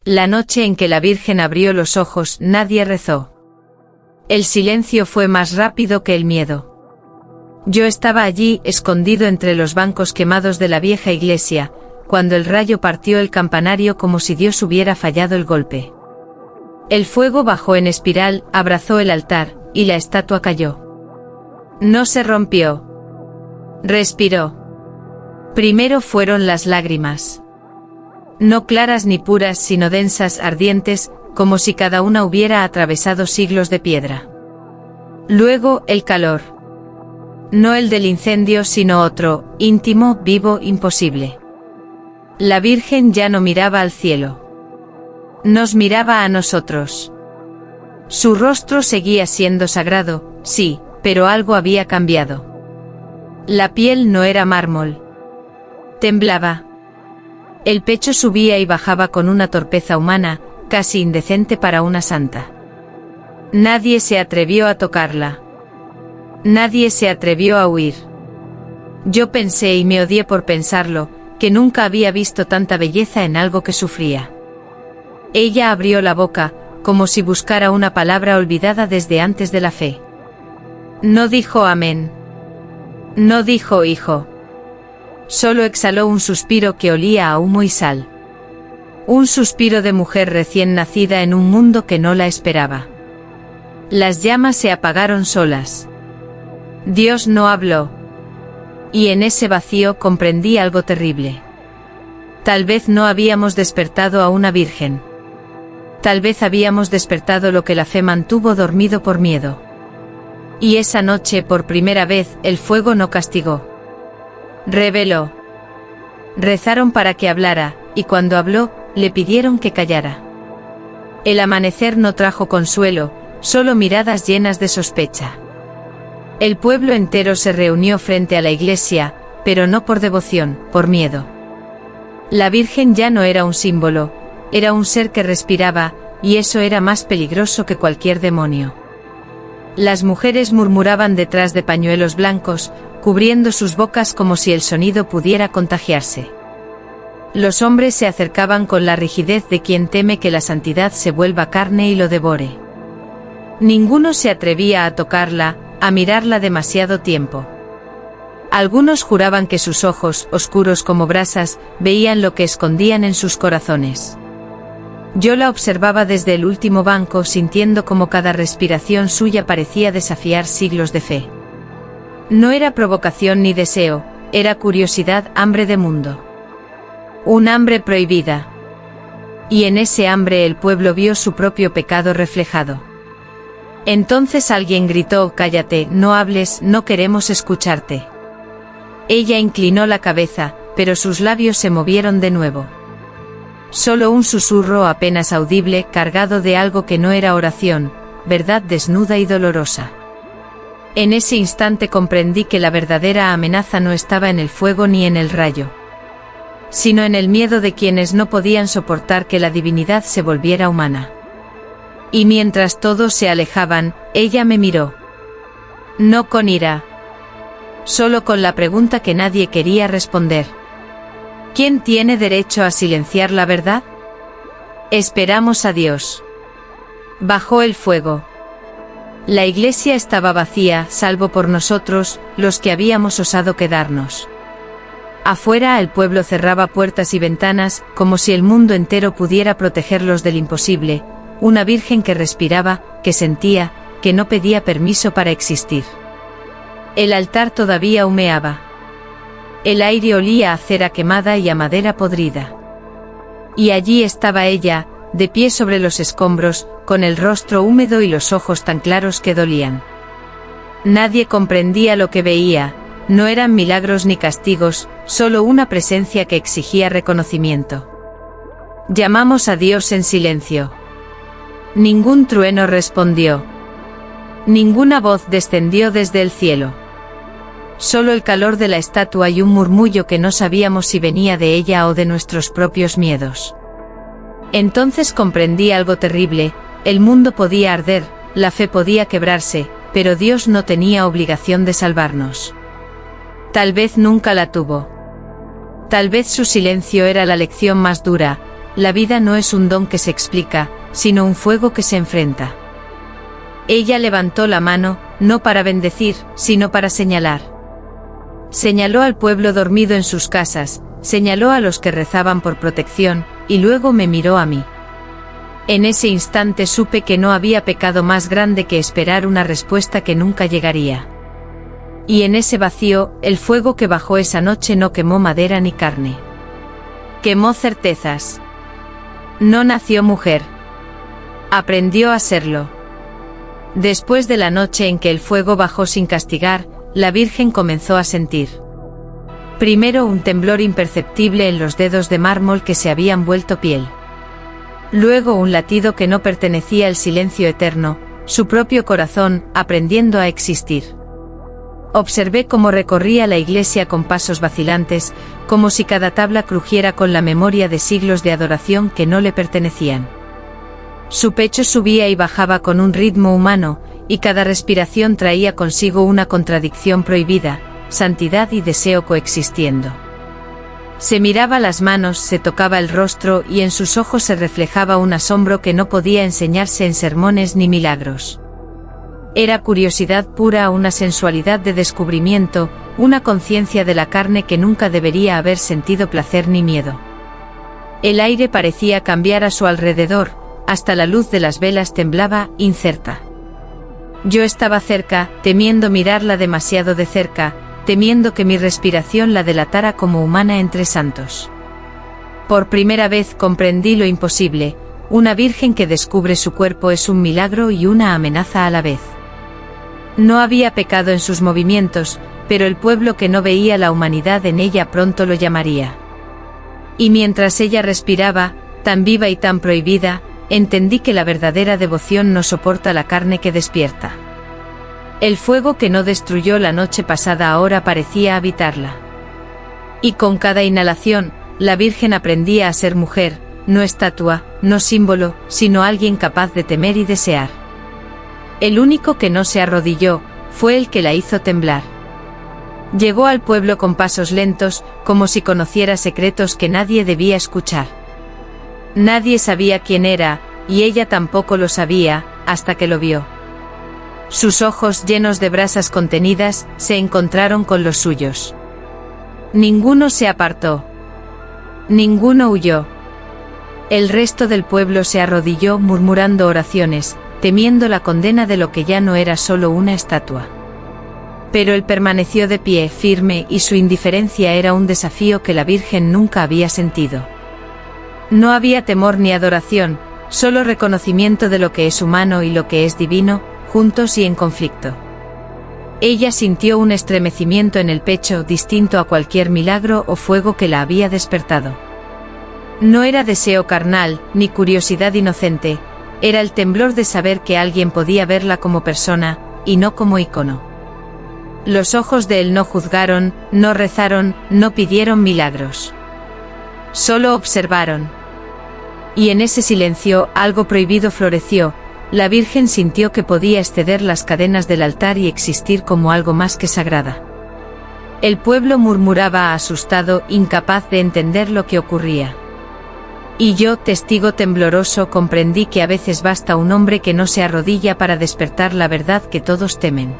La noche en que la Virgen abrió los ojos, nadie rezó. El silencio fue más rápido que el miedo. Yo estaba allí, escondido entre los bancos quemados de la vieja iglesia, cuando el rayo partió el campanario como si Dios hubiera fallado el golpe. El fuego bajó en espiral, abrazó el altar, y la estatua cayó. No se rompió. Respiró. Primero fueron las lágrimas. No claras ni puras, sino densas, ardientes, como si cada una hubiera atravesado siglos de piedra. Luego, el calor. No el del incendio, sino otro, íntimo, vivo, imposible. La Virgen ya no miraba al cielo. Nos miraba a nosotros. Su rostro seguía siendo sagrado, sí, pero algo había cambiado. La piel no era mármol. Temblaba. El pecho subía y bajaba con una torpeza humana, casi indecente para una santa. Nadie se atrevió a tocarla. Nadie se atrevió a huir. Yo pensé, y me odié por pensarlo, que nunca había visto tanta belleza en algo que sufría. Ella abrió la boca, como si buscara una palabra olvidada desde antes de la fe. No dijo amén. No dijo hijo. Solo exhaló un suspiro que olía a humo y sal. Un suspiro de mujer recién nacida en un mundo que no la esperaba. Las llamas se apagaron solas. Dios no habló. Y en ese vacío comprendí algo terrible. Tal vez no habíamos despertado a una virgen. Tal vez habíamos despertado lo que la fe mantuvo dormido por miedo. Y esa noche, por primera vez, el fuego no castigó. Reveló. Rezaron para que hablara, y cuando habló, le pidieron que callara. El amanecer no trajo consuelo, solo miradas llenas de sospecha. El pueblo entero se reunió frente a la iglesia, pero no por devoción, por miedo. La Virgen ya no era un símbolo, era un ser que respiraba, y eso era más peligroso que cualquier demonio. Las mujeres murmuraban detrás de pañuelos blancos, cubriendo sus bocas como si el sonido pudiera contagiarse. Los hombres se acercaban con la rigidez de quien teme que la santidad se vuelva carne y lo devore. Ninguno se atrevía a tocarla, a mirarla demasiado tiempo. Algunos juraban que sus ojos, oscuros como brasas, veían lo que escondían en sus corazones. Yo la observaba desde el último banco, sintiendo como cada respiración suya parecía desafiar siglos de fe. No era provocación ni deseo, era curiosidad, hambre de mundo. Un hambre prohibida. Y en ese hambre el pueblo vio su propio pecado reflejado. Entonces alguien gritó: cállate, no hables, no queremos escucharte. Ella inclinó la cabeza, pero sus labios se movieron de nuevo. Solo un susurro apenas audible, cargado de algo que no era oración, verdad desnuda y dolorosa. En ese instante comprendí que la verdadera amenaza no estaba en el fuego ni en el rayo, sino en el miedo de quienes no podían soportar que la divinidad se volviera humana. Y mientras todos se alejaban, ella me miró. No con ira, solo con la pregunta que nadie quería responder. ¿Quién tiene derecho a silenciar la verdad? Esperamos a Dios. Bajó el fuego. La iglesia estaba vacía, salvo por nosotros, los que habíamos osado quedarnos. Afuera el pueblo cerraba puertas y ventanas, como si el mundo entero pudiera protegerlos del imposible, una virgen que respiraba, que sentía, que no pedía permiso para existir. El altar todavía humeaba. El aire olía a cera quemada y a madera podrida. Y allí estaba ella, de pie sobre los escombros, con el rostro húmedo y los ojos tan claros que dolían. Nadie comprendía lo que veía, no eran milagros ni castigos, solo una presencia que exigía reconocimiento. Llamamos a Dios en silencio. Ningún trueno respondió. Ninguna voz descendió desde el cielo. Solo el calor de la estatua y un murmullo que no sabíamos si venía de ella o de nuestros propios miedos. Entonces comprendí algo terrible: el mundo podía arder, la fe podía quebrarse, pero Dios no tenía obligación de salvarnos. Tal vez nunca la tuvo. Tal vez su silencio era la lección más dura, la vida no es un don que se explica, sino un fuego que se enfrenta. Ella levantó la mano, no para bendecir, sino para señalar. Señaló al pueblo dormido en sus casas, señaló a los que rezaban por protección, y luego me miró a mí. En ese instante supe que no había pecado más grande que esperar una respuesta que nunca llegaría. Y en ese vacío, el fuego que bajó esa noche no quemó madera ni carne. Quemó certezas. No nació mujer. Aprendió a serlo. Después de la noche en que el fuego bajó sin castigar, la Virgen comenzó a sentir. Primero un temblor imperceptible en los dedos de mármol que se habían vuelto piel. Luego un latido que no pertenecía al silencio eterno, su propio corazón, aprendiendo a existir. Observé cómo recorría la iglesia con pasos vacilantes, como si cada tabla crujiera con la memoria de siglos de adoración que no le pertenecían. Su pecho subía y bajaba con un ritmo humano, y cada respiración traía consigo una contradicción prohibida, santidad y deseo coexistiendo. Se miraba las manos, se tocaba el rostro y en sus ojos se reflejaba un asombro que no podía enseñarse en sermones ni milagros. Era curiosidad pura, una sensualidad de descubrimiento, una conciencia de la carne que nunca debería haber sentido placer ni miedo. El aire parecía cambiar a su alrededor, hasta la luz de las velas temblaba, incerta. Yo estaba cerca, temiendo mirarla demasiado de cerca, temiendo que mi respiración la delatara como humana entre santos. Por primera vez comprendí lo imposible, una virgen que descubre su cuerpo es un milagro y una amenaza a la vez. No había pecado en sus movimientos, pero el pueblo que no veía la humanidad en ella pronto lo llamaría. Y mientras ella respiraba, tan viva y tan prohibida, entendí que la verdadera devoción no soporta la carne que despierta. El fuego que no destruyó la noche pasada ahora parecía habitarla. Y con cada inhalación, la Virgen aprendía a ser mujer, no estatua, no símbolo, sino alguien capaz de temer y desear. El único que no se arrodilló, fue el que la hizo temblar. Llegó al pueblo con pasos lentos, como si conociera secretos que nadie debía escuchar. Nadie sabía quién era, y ella tampoco lo sabía, hasta que lo vio. Sus ojos llenos de brasas contenidas, se encontraron con los suyos. Ninguno se apartó. Ninguno huyó. El resto del pueblo se arrodilló murmurando oraciones, temiendo la condena de lo que ya no era solo una estatua. Pero él permaneció de pie, firme, y su indiferencia era un desafío que la Virgen nunca había sentido. No había temor ni adoración, solo reconocimiento de lo que es humano y lo que es divino, juntos y en conflicto. Ella sintió un estremecimiento en el pecho distinto a cualquier milagro o fuego que la había despertado. No era deseo carnal, ni curiosidad inocente, era el temblor de saber que alguien podía verla como persona, y no como icono. Los ojos de él no juzgaron, no rezaron, no pidieron milagros. Solo observaron. Y en ese silencio, algo prohibido floreció, la Virgen sintió que podía exceder las cadenas del altar y existir como algo más que sagrada. El pueblo murmuraba asustado, incapaz de entender lo que ocurría. Y yo, testigo tembloroso, comprendí que a veces basta un hombre que no se arrodilla para despertar la verdad que todos temen.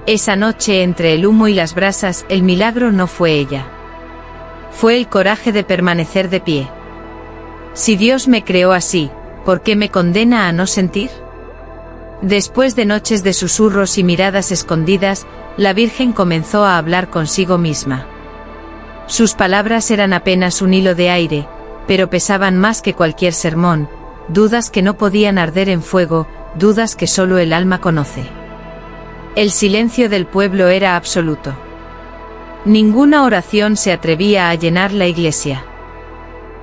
Esa noche, entre el humo y las brasas, el milagro no fue ella. Fue el coraje de permanecer de pie. Si Dios me creó así, ¿por qué me condena a no sentir? Después de noches de susurros y miradas escondidas, la Virgen comenzó a hablar consigo misma. Sus palabras eran apenas un hilo de aire, pero pesaban más que cualquier sermón, dudas que no podían arder en fuego, dudas que solo el alma conoce. El silencio del pueblo era absoluto. Ninguna oración se atrevía a llenar la iglesia.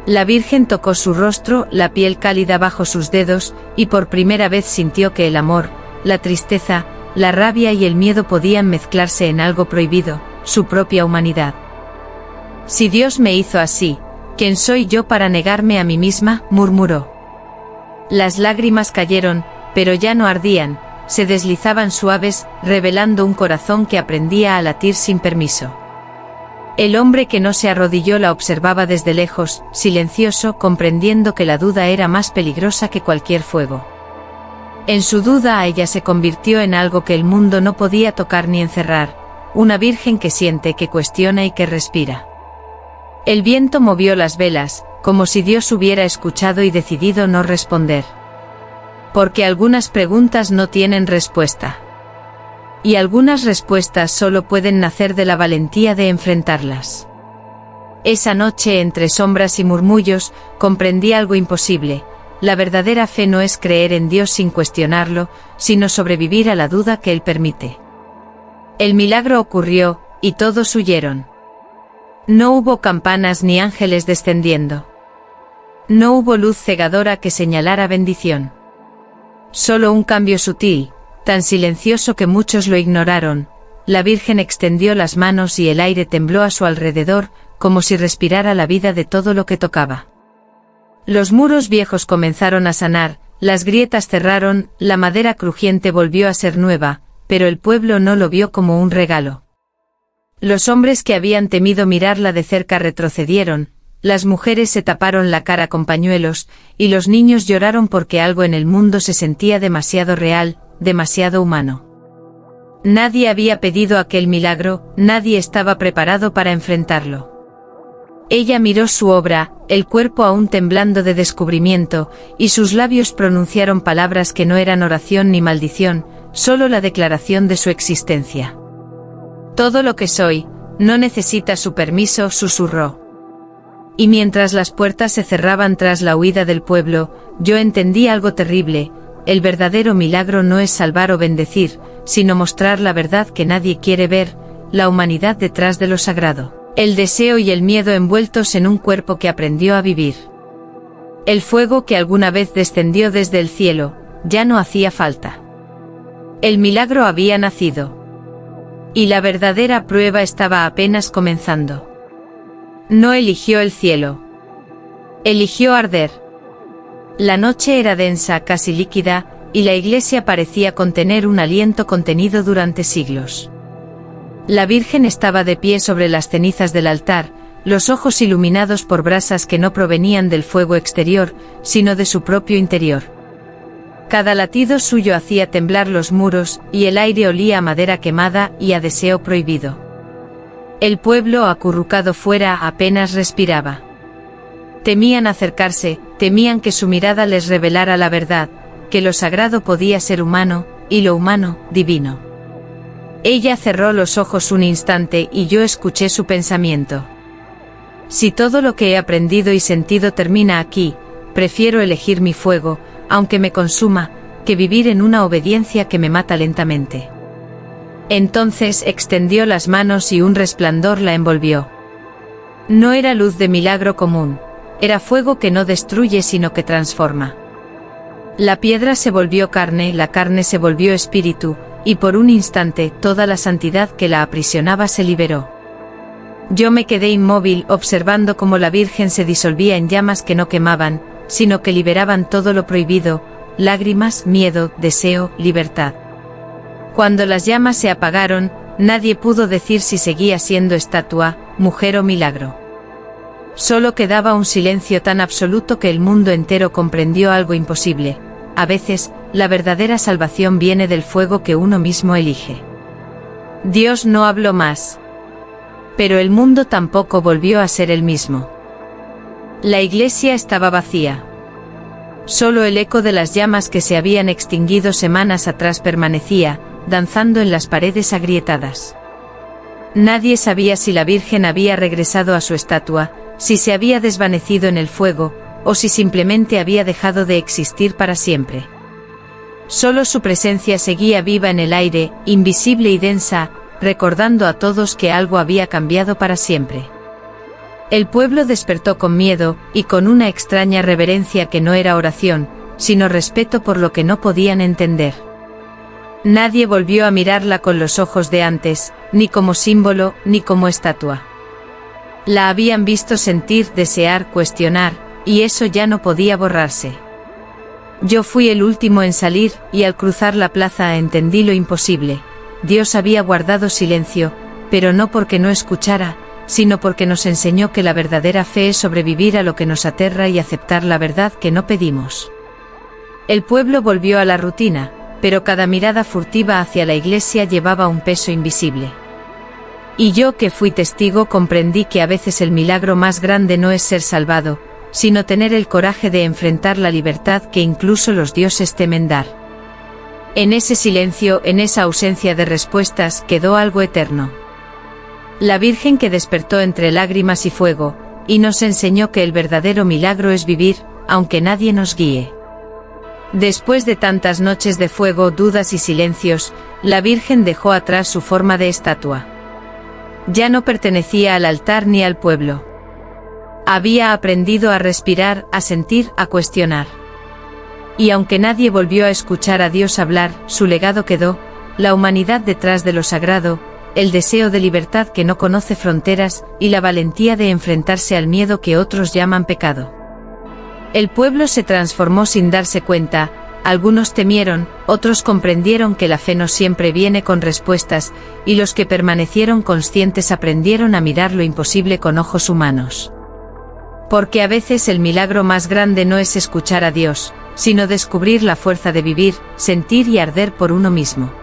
La Virgen tocó su rostro, la piel cálida bajo sus dedos, y por primera vez sintió que el amor, la tristeza, la rabia y el miedo podían mezclarse en algo prohibido, su propia humanidad. Si Dios me hizo así, ¿quién soy yo para negarme a mí misma?, murmuró. Las lágrimas cayeron, pero ya no ardían, se deslizaban suaves, revelando un corazón que aprendía a latir sin permiso. El hombre que no se arrodilló la observaba desde lejos, silencioso, comprendiendo que la duda era más peligrosa que cualquier fuego. En su duda ella se convirtió en algo que el mundo no podía tocar ni encerrar, una virgen que siente, que cuestiona y que respira. El viento movió las velas, como si Dios hubiera escuchado y decidido no responder. Porque algunas preguntas no tienen respuesta. Y algunas respuestas solo pueden nacer de la valentía de enfrentarlas. Esa noche, entre sombras y murmullos, comprendí algo imposible. La verdadera fe no es creer en Dios sin cuestionarlo, sino sobrevivir a la duda que Él permite. El milagro ocurrió, y todos huyeron. No hubo campanas ni ángeles descendiendo. No hubo luz cegadora que señalara bendición. Solo un cambio sutil, tan silencioso que muchos lo ignoraron. La Virgen extendió las manos y el aire tembló a su alrededor, como si respirara la vida de todo lo que tocaba. Los muros viejos comenzaron a sanar, las grietas cerraron, la madera crujiente volvió a ser nueva, pero el pueblo no lo vio como un regalo. Los hombres que habían temido mirarla de cerca retrocedieron, las mujeres se taparon la cara con pañuelos, y los niños lloraron porque algo en el mundo se sentía demasiado real, demasiado humano. Nadie había pedido aquel milagro, nadie estaba preparado para enfrentarlo. Ella miró su obra, el cuerpo aún temblando de descubrimiento, y sus labios pronunciaron palabras que no eran oración ni maldición, solo la declaración de su existencia. Todo lo que soy, no necesita su permiso, susurró. Y mientras las puertas se cerraban tras la huida del pueblo, yo entendí algo terrible. El verdadero milagro no es salvar o bendecir, sino mostrar la verdad que nadie quiere ver, la humanidad detrás de lo sagrado, el deseo y el miedo envueltos en un cuerpo que aprendió a vivir. El fuego que alguna vez descendió desde el cielo, ya no hacía falta. El milagro había nacido. Y la verdadera prueba estaba apenas comenzando. No eligió el cielo. Eligió arder. La noche era densa, casi líquida, y la iglesia parecía contener un aliento contenido durante siglos. La Virgen estaba de pie sobre las cenizas del altar, los ojos iluminados por brasas que no provenían del fuego exterior, sino de su propio interior. Cada latido suyo hacía temblar los muros, y el aire olía a madera quemada y a deseo prohibido. El pueblo, acurrucado fuera, apenas respiraba. Temían acercarse, temían que su mirada les revelara la verdad, que lo sagrado podía ser humano, y lo humano, divino. Ella cerró los ojos un instante y yo escuché su pensamiento. Si todo lo que he aprendido y sentido termina aquí, prefiero elegir mi fuego, aunque me consuma, que vivir en una obediencia que me mata lentamente. Entonces extendió las manos y un resplandor la envolvió. No era luz de milagro común, era fuego que no destruye sino que transforma. La piedra se volvió carne, la carne se volvió espíritu, y por un instante toda la santidad que la aprisionaba se liberó. Yo me quedé inmóvil observando cómo la Virgen se disolvía en llamas que no quemaban, sino que liberaban todo lo prohibido, lágrimas, miedo, deseo, libertad. Cuando las llamas se apagaron, nadie pudo decir si seguía siendo estatua, mujer o milagro. Solo quedaba un silencio tan absoluto que el mundo entero comprendió algo imposible. A veces, la verdadera salvación viene del fuego que uno mismo elige. Dios no habló más. Pero el mundo tampoco volvió a ser el mismo. La iglesia estaba vacía. Solo el eco de las llamas que se habían extinguido semanas atrás permanecía, danzando en las paredes agrietadas. Nadie sabía si la Virgen había regresado a su estatua, si se había desvanecido en el fuego, o si simplemente había dejado de existir para siempre. Solo su presencia seguía viva en el aire, invisible y densa, recordando a todos que algo había cambiado para siempre. El pueblo despertó con miedo, y con una extraña reverencia que no era oración, sino respeto por lo que no podían entender. Nadie volvió a mirarla con los ojos de antes, ni como símbolo, ni como estatua. La habían visto sentir, desear, cuestionar, y eso ya no podía borrarse. Yo fui el último en salir, y al cruzar la plaza entendí lo imposible. Dios había guardado silencio, pero no porque no escuchara, sino porque nos enseñó que la verdadera fe es sobrevivir a lo que nos aterra y aceptar la verdad que no pedimos. El pueblo volvió a la rutina, pero cada mirada furtiva hacia la iglesia llevaba un peso invisible. Y yo, que fui testigo, comprendí que a veces el milagro más grande no es ser salvado, sino tener el coraje de enfrentar la libertad que incluso los dioses temen dar. En ese silencio, en esa ausencia de respuestas, quedó algo eterno. La Virgen que despertó entre lágrimas y fuego, y nos enseñó que el verdadero milagro es vivir, aunque nadie nos guíe. Después de tantas noches de fuego, dudas y silencios, la Virgen dejó atrás su forma de estatua. Ya no pertenecía al altar ni al pueblo. Había aprendido a respirar, a sentir, a cuestionar. Y aunque nadie volvió a escuchar a Dios hablar, su legado quedó, la humanidad detrás de lo sagrado, el deseo de libertad que no conoce fronteras, y la valentía de enfrentarse al miedo que otros llaman pecado. El pueblo se transformó sin darse cuenta, algunos temieron, otros comprendieron que la fe no siempre viene con respuestas, y los que permanecieron conscientes aprendieron a mirar lo imposible con ojos humanos. Porque a veces el milagro más grande no es escuchar a Dios, sino descubrir la fuerza de vivir, sentir y arder por uno mismo.